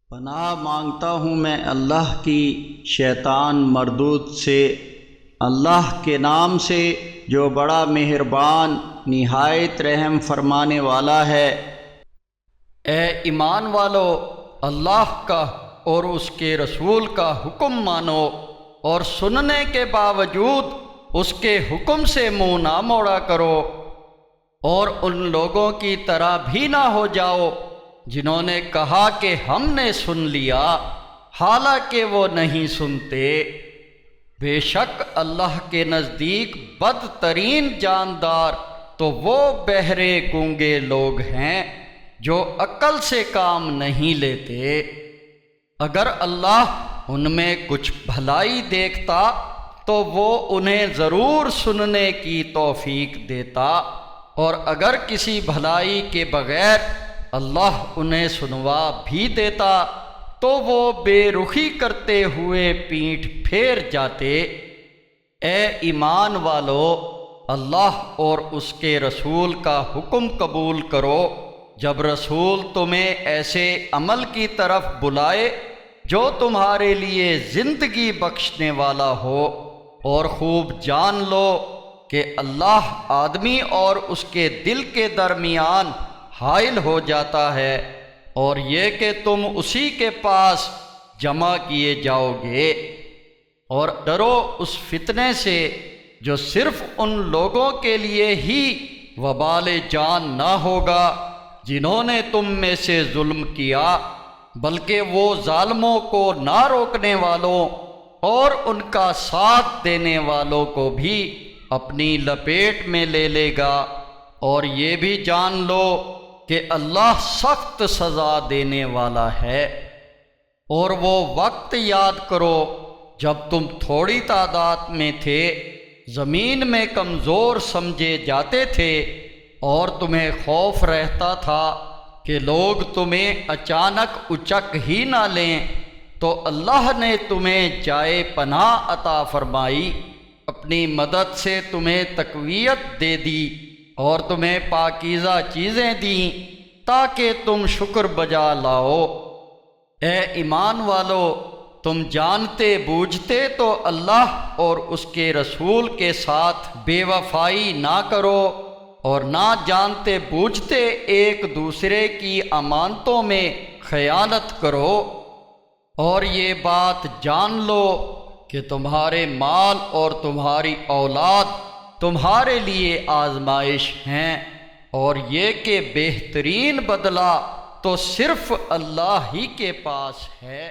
پناہ مانگتا ہوں میں اللہ کی شیطان مردود سے، اللہ کے نام سے جو بڑا مہربان نہایت رحم فرمانے والا ہے۔ اے ایمان والو، اللہ کا اور اس کے رسول کا حکم مانو اور سننے کے باوجود اس کے حکم سے منہ نہ موڑا کرو، اور ان لوگوں کی طرح بھی نہ ہو جاؤ جنہوں نے کہا کہ ہم نے سن لیا، حالانکہ وہ نہیں سنتے۔ بے شک اللہ کے نزدیک بدترین جاندار تو وہ بہرے گونگے لوگ ہیں جو عقل سے کام نہیں لیتے۔ اگر اللہ ان میں کچھ بھلائی دیکھتا تو وہ انہیں ضرور سننے کی توفیق دیتا، اور اگر کسی بھلائی کے بغیر اللہ انہیں سنوا بھی دیتا تو وہ بے رخی کرتے ہوئے پیٹھ پھیر جاتے۔ اے ایمان والو، اللہ اور اس کے رسول کا حکم قبول کرو جب رسول تمہیں ایسے عمل کی طرف بلائے جو تمہارے لیے زندگی بخشنے والا ہو، اور خوب جان لو کہ اللہ آدمی اور اس کے دل کے درمیان حائل ہو جاتا ہے، اور یہ کہ تم اسی کے پاس جمع کیے جاؤ گے۔ اور ڈرو اس فتنے سے جو صرف ان لوگوں کے لیے ہی وبال جان نہ ہوگا جنہوں نے تم میں سے ظلم کیا، بلکہ وہ ظالموں کو نہ روکنے والوں اور ان کا ساتھ دینے والوں کو بھی اپنی لپیٹ میں لے لے گا۔ اور یہ بھی جان لو کہ اللہ سخت سزا دینے والا ہے۔ اور وہ وقت یاد کرو جب تم تھوڑی تعداد میں تھے، زمین میں کمزور سمجھے جاتے تھے، اور تمہیں خوف رہتا تھا کہ لوگ تمہیں اچانک اچک ہی نہ لیں، تو اللہ نے تمہیں جائے پناہ عطا فرمائی، اپنی مدد سے تمہیں تقویت دے دی اور تمہیں پاکیزہ چیزیں دیں تاکہ تم شکر بجا لاؤ۔ اے ایمان والو، تم جانتے بوجھتے تو اللہ اور اس کے رسول کے ساتھ بے وفائی نہ کرو، اور نہ جانتے بوجھتے ایک دوسرے کی امانتوں میں خیانت کرو۔ اور یہ بات جان لو کہ تمہارے مال اور تمہاری اولاد تمہارے لیے آزمائش ہیں، اور یہ کہ بہترین بدلہ تو صرف اللہ ہی کے پاس ہے۔